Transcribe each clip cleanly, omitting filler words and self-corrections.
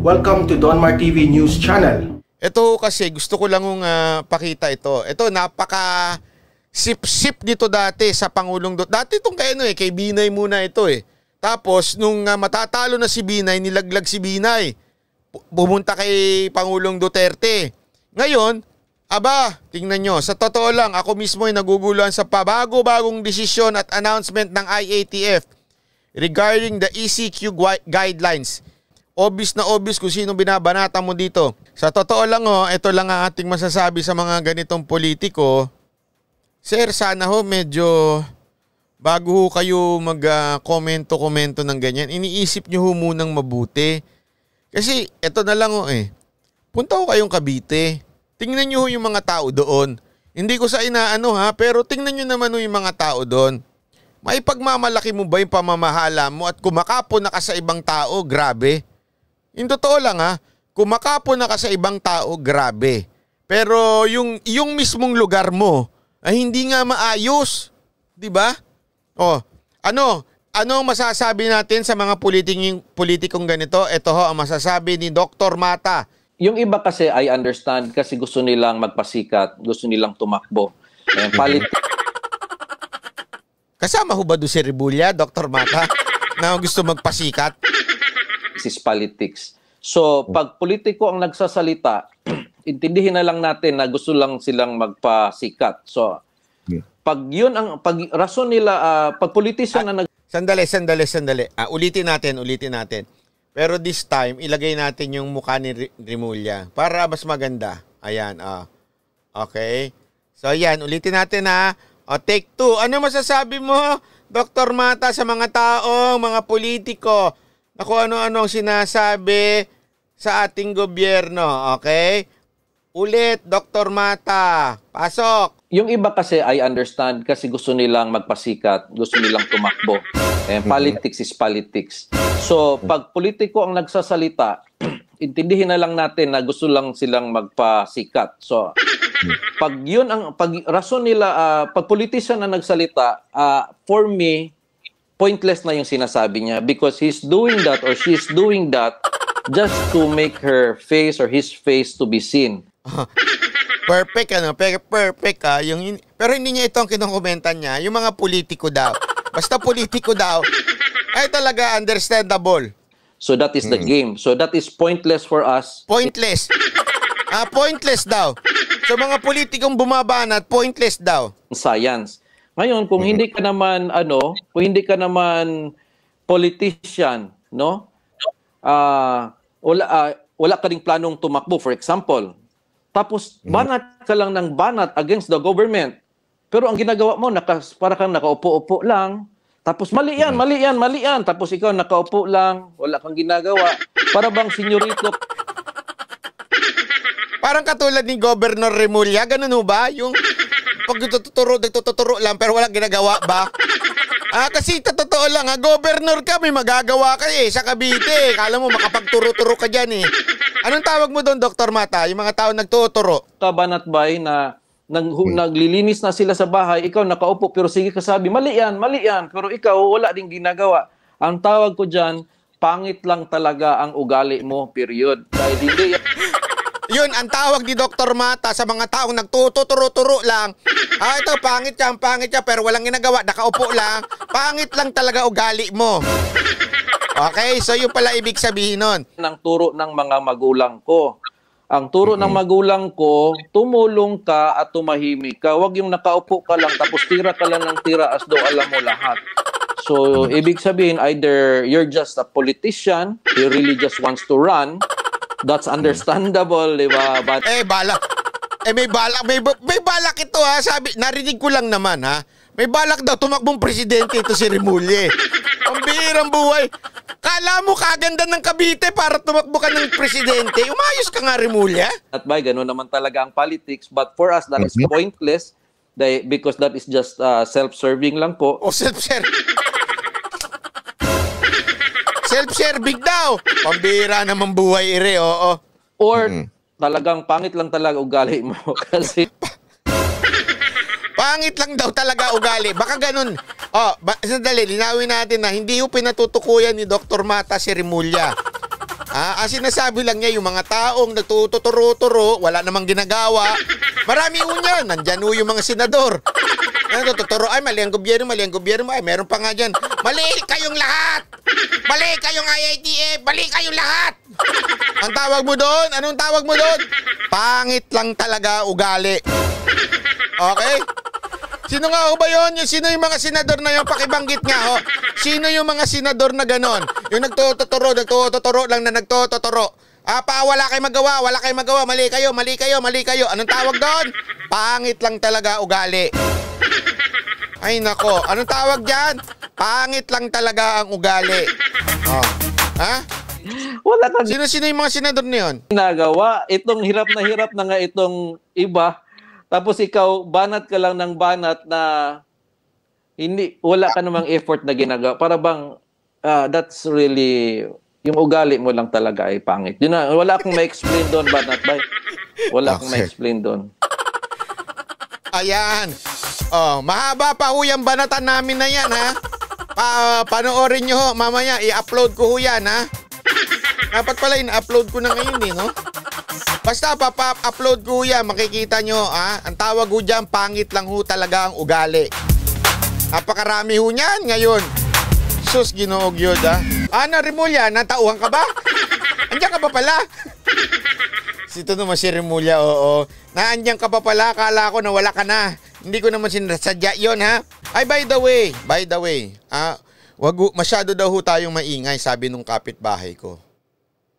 Welcome to Donmar TV News Channel. Ito kasi gusto ko lang pakita ito. Ito napaka sip-sip dito dati sa Pangulong Dati itong kay Binay muna ito eh. Tapos nung matatalo na si Binay, nilaglag si Binay. Pumunta kay Pangulong Duterte. Ngayon, tingnan nyo, sa totoo lang, ako mismo ay naguguluhan sa pabago-bagong desisyon at announcement ng IATF regarding the ECQ guidelines. Obvious na obvious kung sino binabanata mo dito. Sa totoo lang ito lang ang ating masasabi sa mga ganitong politiko. Sir, sana medyo bago kayo mag-komento-komento ng ganyan, iniisip nyo munang mabuti. Kasi ito na lang punta ko kayong Cavite. Tingnan nyo yung mga tao doon. Hindi ko sa inaano pero tingnan nyo naman yung mga tao doon. Maipagmamalaki mo ba yung pamamahala mo at kumakapon na ka sa ibang tao? Grabe. Yung totoo lang kumakapon na ka sa ibang tao, grabe. Pero yung mismong lugar mo ay hindi nga maayos. 'Di ba? Ano ang masasabi natin sa mga politikong ganito? Ito ang masasabi ni Dr. Mata. Yung iba kasi I understand kasi gusto nilang magpasikat, gusto nilang tumakbo. Kasama ho ba doon si Rebulya, Dr. Mata, na gusto magpasikat? This is politics. So, pag politiko ang nagsasalita, intindihin na lang natin na gusto lang silang magpasikat. So, pag rason nila, pag politician na Sandali. Ulitin natin. Pero this time, ilagay natin yung mukha ni Rimulya para mas maganda. Ayan, Okay. So, ayan, ulitin natin take 2. Ano masasabi mo, Dr. Mata, sa mga tao, mga politiko, na kung ano-ano sinasabi sa ating gobyerno, okay? Ulit, Dr. Mata, pasok. Yung iba kasi I understand kasi gusto nilang magpasikat, gusto nilang tumakbo. Politics is politics. So, pag politiko ang nagsasalita, intindihin na lang natin na gusto lang silang magpasikat. So, pag rason nila, pag politician na nagsalita, for me, pointless na yung sinasabi niya because he's doing that or she's doing that just to make her face or his face to be seen. Perfect perfect pero hindi niya ito ang kinukomentan niya, yung mga politiko daw. Basta politiko daw ay talaga understandable. So that is the game. So that is pointless for us. Pointless. Pointless daw. So mga politikong bumabanat, pointless daw. Science. Ngayon, kung hindi ka naman kung hindi ka naman politician, no? Wala ka ring planong tumakbo, for example. Tapos banat ka lang ng banat against the government. Pero ang ginagawa mo para kang nakaupo-upo lang. Tapos mali yan. Tapos ikaw nakaupo lang, wala kang ginagawa. Para bang senyorito. Parang katulad ni Governor Remulla, ganun ba? Yung pag nagtuturo lang pero walang ginagawa ba? Kasi totoo lang governor ka, may magagawa ka sa Cavite. Kala mo makapagturo-turo ka dyan Anong tawag mo doon, Dr. Mata? Yung mga tao nagtuturo. Kabanat bay na naglilinis na sila sa bahay, ikaw nakaupo pero sige ka sabi, mali yan. Pero ikaw wala ding ginagawa. Ang tawag ko dyan, pangit lang talaga ang ugali mo, period. Dahil hindi Yun, ang tawag ni Dr. Mata sa mga taong nagtuturo-turo lang. Ito, pangit siya, pero walang ginagawa, nakaupo lang. Pangit lang talaga ugali mo. Okay, so yun pala ibig sabihin nun. Ang turo ng mga magulang ko. Ang turo ng magulang ko, tumulong ka at tumahimik ka. Huwag yung nakaupo ka lang, tapos tira ka lang ng tira as though alam mo lahat. So, ibig sabihin, either you're just a politician, he really just wants to run. That's understandable, di ba? But may balak ito Sabi, narinig ko lang naman May balak daw tumakbong presidente ito si Remulla. Ang bihirang buhay. Kala mo kaganda ng Cavite para tumakbo ka ng presidente. Umayos ka nga, Remulla. At by ganun naman talaga ang politics. But for us, that is pointless because that is just self-serving lang po. Self-serving. Self-serving daw. Pambira naman buhay oo. Or talagang pangit lang talaga ugali mo kasi pangit lang daw talaga ugali. Baka ganun. Sandali, linawin natin na hindi yung pinatutukuyan ni Dr. Mata si Rimulya. Ang sinasabi lang niya, yung mga taong nagtuturo-turo, wala namang ginagawa. Marami ho niyan. Nandyan ho yung mga senador. Nagtuturo, ay mali ang gobyerno, ay meron pa nga dyan. Mali kayong lahat! Mali kayong IITF! Mali kayong lahat! Ang tawag mo doon? Anong tawag mo doon? Pangit lang talaga ugali. Okay? Sino nga ho ba yun? Sino yung mga senador na yun? Pakibanggit nga ho. Sino yung mga senador na ganon? Yung nagtuturo lang na nagtuturo. Wala kayong magawa. Mali kayo. Anong tawag doon? Pangit lang talaga ugali. Ay nako, anong tawag dyan? Pangit lang talaga ang ugali. Oh. Ha? Wala kang Sino yung mga senador na yun? ginagawa. Itong hirap na nga itong iba. Tapos ikaw, banat ka lang ng banat na wala ka namang effort na ginagawa. Para bang, that's really, yung ugali mo lang talaga ay pangit. Yun na, wala akong ma-explain doon, banat bay. Wala akong ma-explain doon. Ayan. Oh, mahaba pa ho yung banatan namin na yan, ha? Panoorin nyo ho, mamaya, i-upload ko ho yan, ha? Dapat pala, in-upload ko na ngayon, no? Basta upload ko yan, makikita nyo, ha? Ang tawag ho dyan, pangit lang ho talaga ang ugali. Napakarami ho niyan ngayon. Sus, ginoog yun, ha? Ana Rimulya, natauhan ka ba? Andiyan ka pa pala? Sito naman si Rimulya, oo. Naandiyan ka pa pala, akala ko na wala ka na. Hindi ko naman sinasadya yun, ha? Ay, by the way, masyado daw ho tayong maingay, sabi nung kapitbahay ko.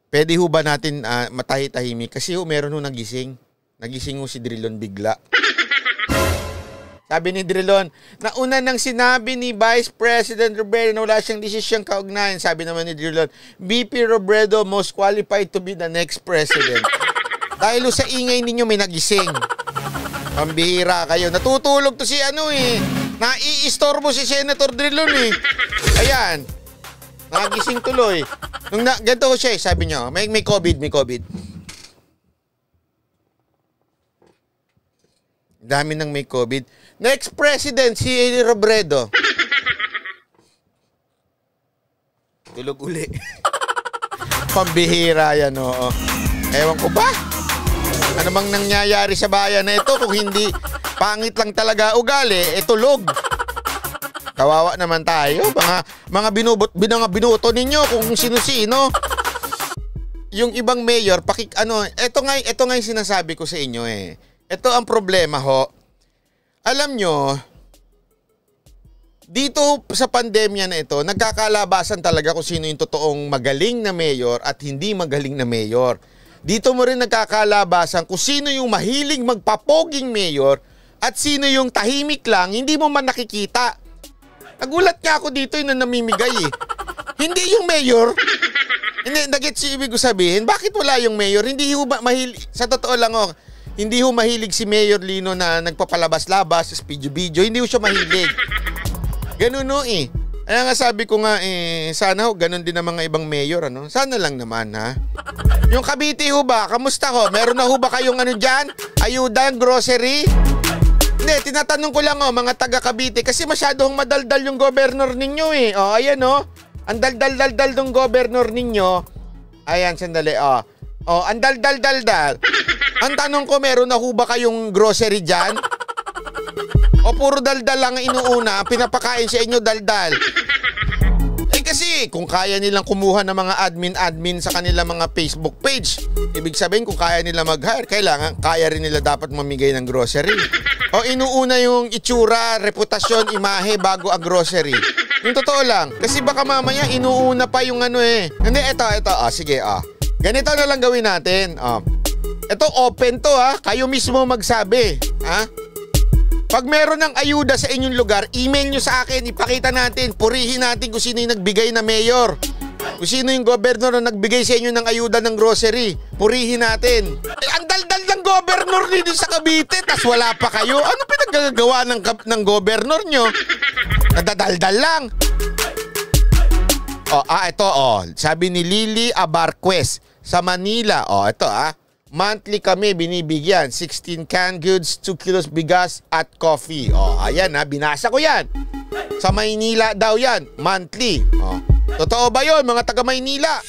Pwede ho ba natin matahi-tahimik? Kasi ho, meron ho nagising. Nagising ho si Drilon bigla. Sabi ni Drilon, nauna nang sinabi ni Vice President Robredo na wala siyang desisyong kaugnayan. Sabi naman ni Drilon, VP Robredo most qualified to be the next president. Dahil ho sa ingay ninyo may nagising. Pambihira kayo. Natutulog to si naiistorbo si Senator Drilon eh. Ayan. Nagising tuloy. Ganito ko siya sabi niya, may COVID. Dami nang may COVID. Next president, si Robredo. Tulog uli. Pambihira yan, oo. Ewan ko ba? Ano bang nangyayari sa bayan na ito kung hindi pangit lang talaga ugali, tulog. Kawawa naman tayo. Mga binuto ninyo kung sino-sino. Yung ibang mayor, ito nga yung sinasabi ko sa inyo eh. Ito ang problema ho. Alam nyo, dito sa pandemya na ito, nagkakalabasan talaga kung sino yung totoong magaling na mayor at hindi magaling na mayor. Dito mo rin nagkakalabasan kung sino yung mahilig magpapoging mayor at sino yung tahimik lang, hindi mo man nakikita. Nagulat nga ako dito yung namimigay eh. Hindi yung mayor. Hindi, nagets yung ibig ko sabihin. Bakit wala yung mayor? Hindi ho ba mahilig, sa totoo lang hindi ho mahilig si Mayor Lino na nagpapalabas-labas, video-video. Hindi ho siya mahilig. Ganun ho eh. Kaya nga sabi ko nga sana ho, ganun din ang mga ibang mayor, ano? Sana lang naman, ha? Yung Cavite ho ba? Kamusta ho? Meron na ho ba kayong dyan? Ayudan, grocery? Hindi, tinatanong ko lang mga taga Cavite kasi masyadong madaldal yung governor ninyo eh. Ayan ang daldal-daldal ng governor ninyo. Ayan, sandali, ang daldal-daldal. Ang tanong ko, meron na ho ba kayong grocery dyan? O puro daldal lang inuuna, pinapakain sa inyo daldal? Kasi kung kaya nilang kumuha ng mga admin sa kanilang mga Facebook page, ibig sabihin kung kaya nila mag-hire, kaya rin nila dapat mamigay ng grocery. O inuuna yung itsura, reputasyon, imahe bago ang grocery. Yung totoo lang. Kasi baka mamaya inuuna pa yung Hindi, ito. Sige, ganito na lang gawin natin. Ito open to Kayo mismo magsabi. Pag meron ng ayuda sa inyong lugar, email nyo sa akin, ipakita natin, purihin natin kung sino yung nagbigay na mayor. Kung sino yung governor na nagbigay sa inyo ng ayuda ng grocery. Purihin natin. Ang daldal ng governor dito sa Cavite, tas wala pa kayo. Ano pinagagawa ng governor nyo? Nadadaldal lang. Ito sabi ni Lily Abarquez sa Manila. Ito monthly kami binibigyan 16 canned goods, 2 kilos bigas at coffee. Ayan binasa ko yan. Sa Maynila daw yan, monthly. Totoo ba yun mga taga Maynila?